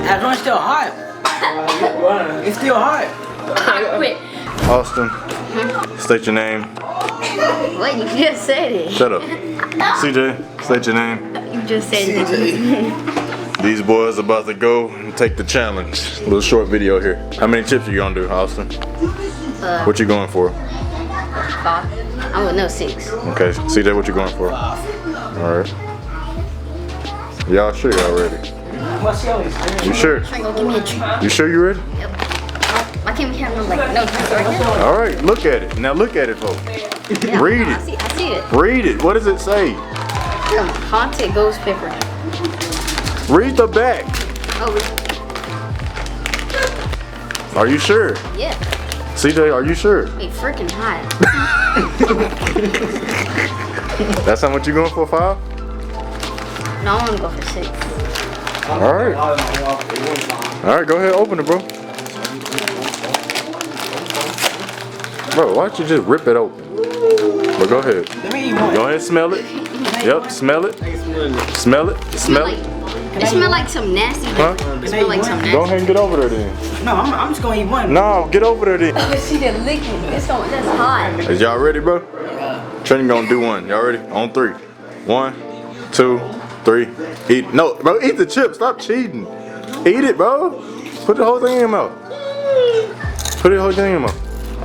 That joint's still hot. It's still hot. I quit. Austin, state your name. What? You just said it. Shut up. CJ, state your name. You just said it. These boys about to go and take the challenge. A little short video here. How many chips are you gonna do, Austin? What you going for? 5. I would know 6. Okay, CJ, what you going for? Alright. Y'all sure y'all ready? You sure? Try to go give me a treat. You sure you ready? Yep. Why can't we have no drinks right now? Alright, look at it. Now look at it, folks. Yeah, Read I it. see it. Read it. What does it say? Haunted ghost pepper. Read the back. Oh, Are you sure? yeah. CJ, are you sure? It's freaking hot. That's how much you going for, 5? No, I want to go for 6. Alright. Alright, go ahead, open it, bro. Bro, why don't you just rip it open? But go ahead. Go ahead, smell it. Yep, smell it. Smell it. Smell it. It smells like some nasty. Huh? It smells like some nasty. Go ahead and get over there then. No, I'm just gonna eat one. No, get over there then. Oh, she did licking. That's hot. Is y'all ready, bro? Trent gonna do one. Y'all ready? On 3. 1, 2, 3. Eat. No, bro, eat the chip. Stop cheating. Eat it, bro. Put the whole thing in your mouth. Put the whole thing in your mouth.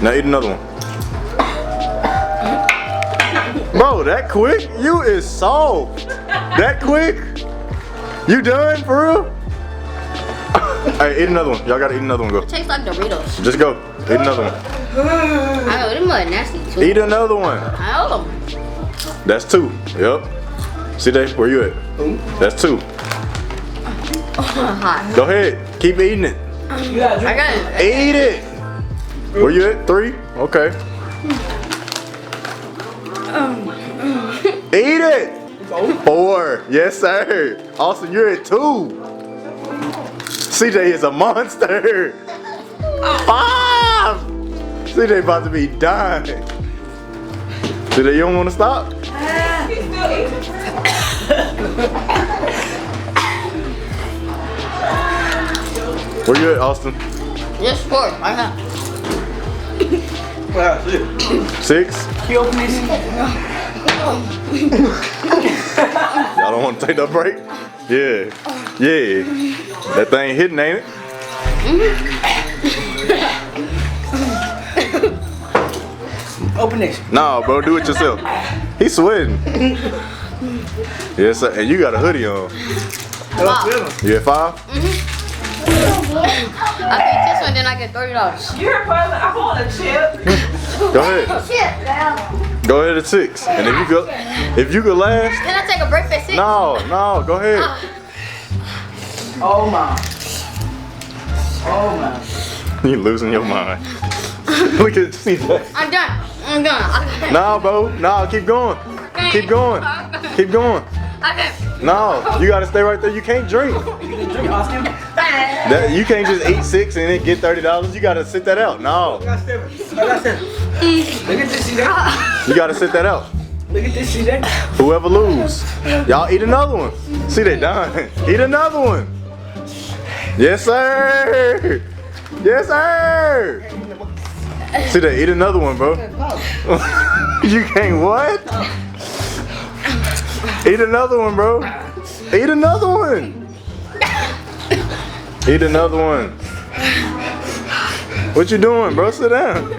Now eat another one. Bro, that quick? You is soft. That quick? You done for real? Hey, eat another one. Y'all gotta eat another one. Go. It tastes like Doritos. Just go. Eat another one. I know, them are nasty too. Eat another one. I know them. That's 2. Yep. CJ, where you at? That's 2. Hot. Go ahead. Keep eating it. You gotta drink. I got it. Eat it. Where you at? 3? Okay. Eat it. 4. Yes, sir. Austin, you're at 2. CJ is a monster. 5. CJ about to be dying. CJ, you don't want to stop? Where you at, Austin? Just 4. I got. 6? Can you open this? Y'all don't want to take that break? Yeah. Yeah. That thing hitting, ain't it? Open this. Nah, bro, do it yourself. He's sweating. Yes, sir. And you got a hoodie on. You at 5? I pick this one, then I get $30. You're probably, I want a chip. Go ahead. Go ahead at 6. And if you could last. Can I take a break at 6? No, go ahead. Oh my. Oh my. You losing your mind. Look at CJ. I'm done. Nah, bro. Nah, keep going. Keep going. Keep going. No, you gotta stay right there. You can't drink. You can drink, Austin. You can't just eat 6 and then get $30. You gotta sit that out. No. I got 7. Look at this, CJ. You gotta sit that out. Look at this, CJ. Whoever lose, y'all eat another one. See, they done. Eat another one. Yes, sir. Yes, sir. See, they eat another one, bro. You can't what? Eat another one, bro. Eat another one. Eat another one. What you doing, bro? Sit down.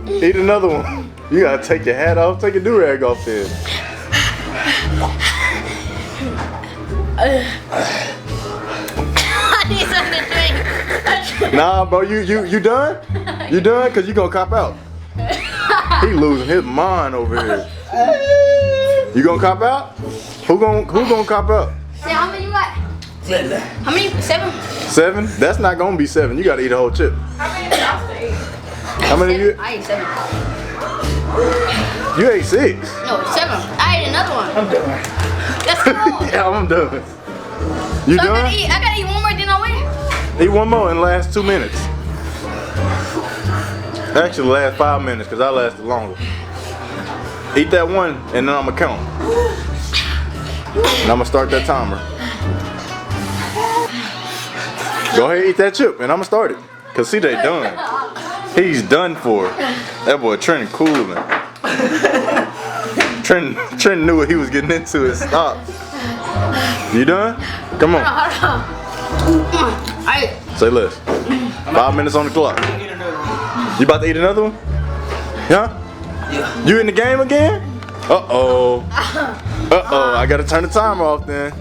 Eat another one. You gotta take your hat off, take your do-rag off there. I need something to drink. Nah, bro, you done? You done? Cause you gonna cop out. He losing his mind over here. You gonna cop out? Who gonna cop out? Say, how many you got? 7. How many? 7? 7? That's not gonna be 7. You gotta eat a whole chip. How many did I eat? How many of you? I ate 7. You ate 6. No, 7. I ate another one. I'm done. That's cool. Yeah, I'm done. You So done? I gotta eat one more, then I win. Eat one more in the last 2 minutes. Actually, the last 5 minutes, cause I lasted longer. Eat that one, and then I'ma count. And I'm gonna start that timer. Go ahead, eat that chip, and I'm gonna start it. Cause CJ done. He's done for. That boy Trent cooling. Trent knew what he was getting into and stopped. You done? Come on. Say less. 5 minutes on the clock. You about to eat another one? Huh? Yeah. You in the game again? Uh-oh. Uh-oh, I gotta turn the timer off then.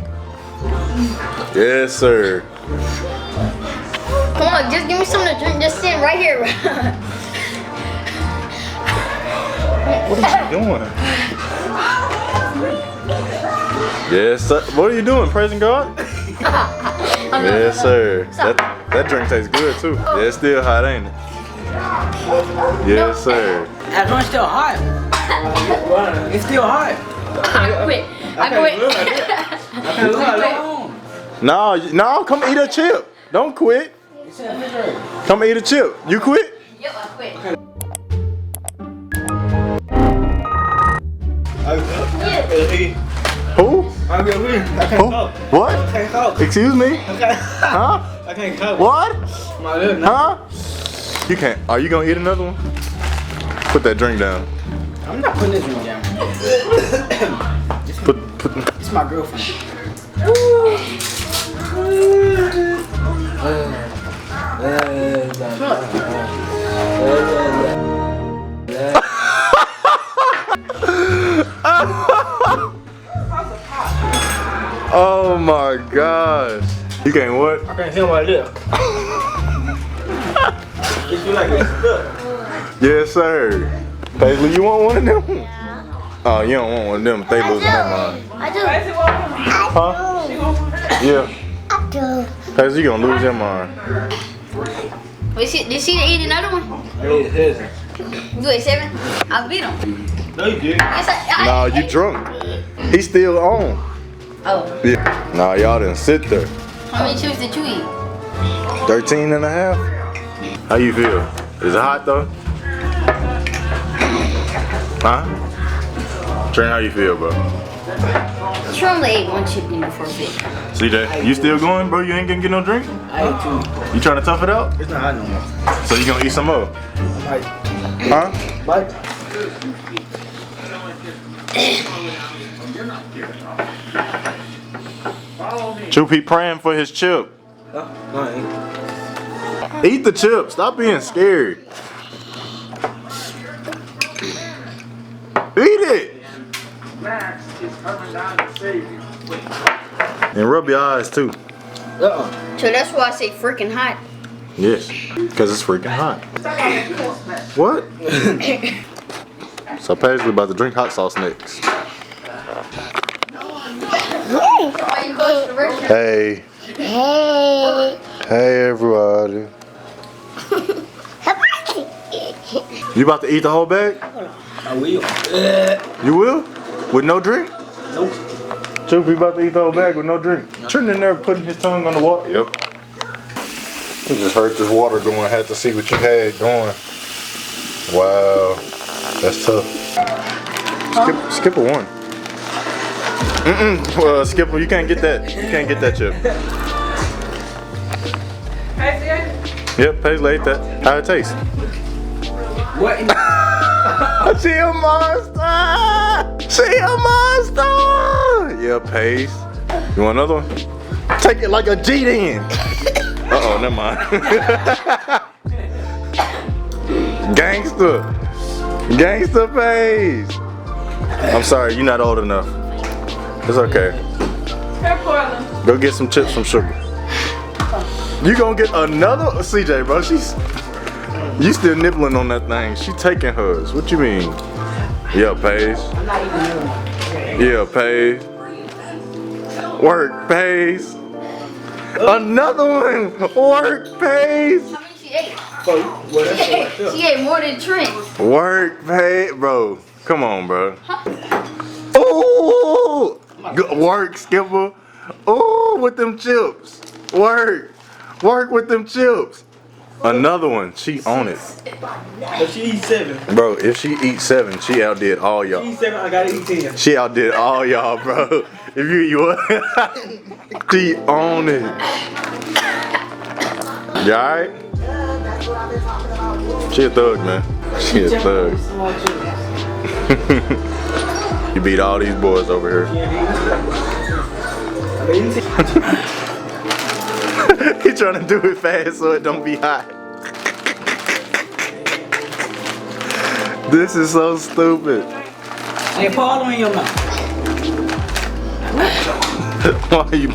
Yes, sir. Come on, just give me something to drink. Just sit right here. What are you doing? Yes, sir. What are you doing? Praising God? Yes, sir. That drink tastes good too. Yeah, it's still hot, ain't it? Yes, sir. That joint's still hot. It's still hot. I quit. No, come eat a chip. Don't quit. Come eat a chip. You quit? Yep, I quit. Who? I can't Who? talk. What? I can't talk. Excuse me? Huh? I can't talk. What? My lip now. Huh? You can't. Are you gonna eat another one? Put that drink down. I'm not putting this drink down. It's my girlfriend. Oh my gosh. You can't what? I can't feel my lip. You feel like it's stuck. Yes, sir. Paisley, you want one of them? Yeah. Oh, you don't want one of them. They losing their mind. I do. Huh? Yeah. Paisley, you gonna lose your mind. Did she eat another one? You ate 7? I beat him. No, you did. Yes, Nah, you drunk. He's still on. Oh. Yeah. Nah, y'all didn't sit there. How many chips did you eat? 13 and a half? How you feel? Is it hot though? Huh? Trent, how you feel, bro? She only ate 1 chip before bed. CJ, you still going, bro? You ain't gonna get no drink? I ate 2. You trying to tough it out? It's not hot no more. So you gonna eat some more? Bite. Huh? Bite. Choopy praying for his chip. No, I ain't. Eat the chip. Stop being scared. Eat it. And rub your eyes too. So that's why I say freaking hot. Yes, because it's freaking hot. What? So Paisley about to drink hot sauce next. Hey. Hey everybody. You about to eat the whole bag? I will. You will? With no drink? Nope. Choopy about to eat the whole bag with no drink. Trent in there putting his tongue on the water. Yep. We just heard this water going. Had to see what you had going. Wow. That's tough. Skip a 1. Well, Skipper, you can't get that. You can't get that chip. Yep, Paisley ate that. How it taste? What? She a monster! She a monster! Yeah, Paige. You want another one? Take it like a G then. Uh-oh, never mind. Gangster. Gangster Paige. I'm sorry, you're not old enough. It's okay. Go get some chips, some sugar. You gonna get another CJ, bro? You still nibbling on that thing. She taking hers. What you mean? Yeah, Paige. Yeah, Paige. Work, Paige. Another one. Work, Paige. How many she ate? She ate more than Trent. Work, Paige. Bro, come on, bro. Ooh. Good work, Skipper. Ooh, with them chips. Work. Work with them chips. Another one. She on it. But she eats 7. Bro, if she eats 7, she outdid all She y'all. eats 7, I gotta eat 10. She outdid all y'all, bro. If you eat what? She on it. You alright? She a thug, man. She a thug. You beat all these boys over here. He trying to do it fast so it don't be hot. This is so stupid. Hey, put all in your mouth. Why you?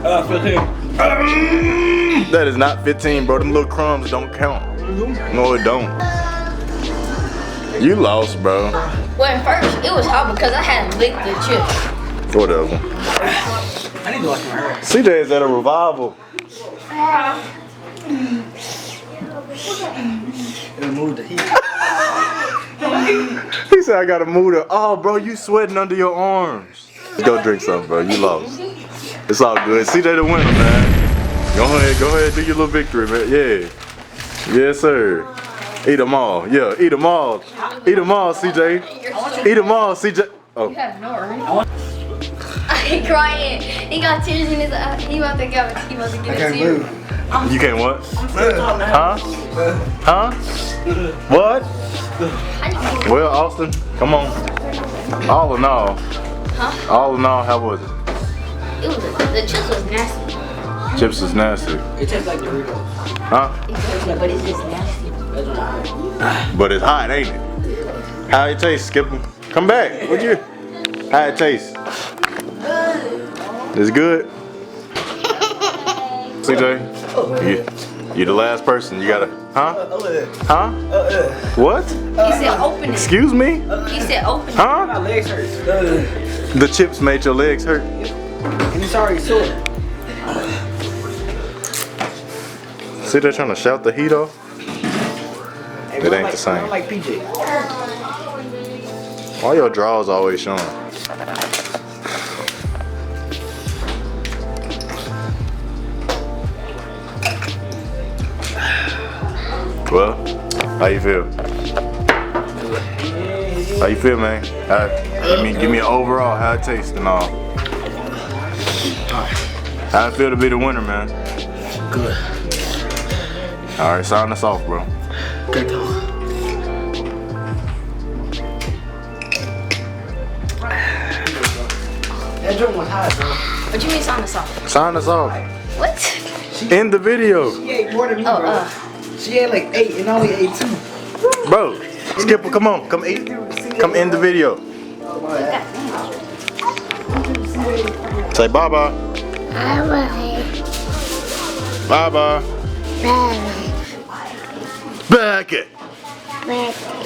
15. That is not 15, bro. Them little crumbs don't count. No, it don't. You lost, bro. Well, at first it was hard because I hadn't licked the chips. Whatever. I need to wash my hair. CJ is at a revival. It'll move the heat. He said I gotta move the. Oh, bro, you sweating under your arms. Go drink something, bro. You lost. It's all good. CJ the winner, man. Go ahead, do your little victory, man. Yeah. Yes, sir. Eat them all. Yeah, eat them all. Eat them all, CJ. Eat them all, CJ. Oh. You have no urine. I crying. He got tears in his eyes. He about to get a tear. You can't what? Huh? Huh? What? Well, Austin, come on. All in all. Huh? All in all, how was it? The chips was nasty. Chips is nasty. It tastes like Doritos. Huh? But it's just nasty. But it's hot, ain't it? How it taste, Skipper? Come back. Would you? How it taste? It's good? CJ? You the last person. You gotta. Huh? Huh? What? He said open it. Excuse me? He said open it. Huh? My legs hurt. The chips made your legs hurt. And it's already sore. See, they're trying to shout the heat off. Hey, It ain't the same. I don't like PJ. Why your drawers always showing? Well, how you feel? How you feel, man? Give me an overall, how it tastes and all. How it feel to be the winner, man? Good. All right, sign us off, bro. Good talk. That drink was hot, bro. What you mean sign us off? Sign us off. What? In the video. She ate more than me, bro. She ate like 8 and only ate 2. Bro, Skipper, come on. Come eat. Come in the video. Say bye-bye. Bye-bye. Bye-bye. Bye-bye. Back it. Bye-bye.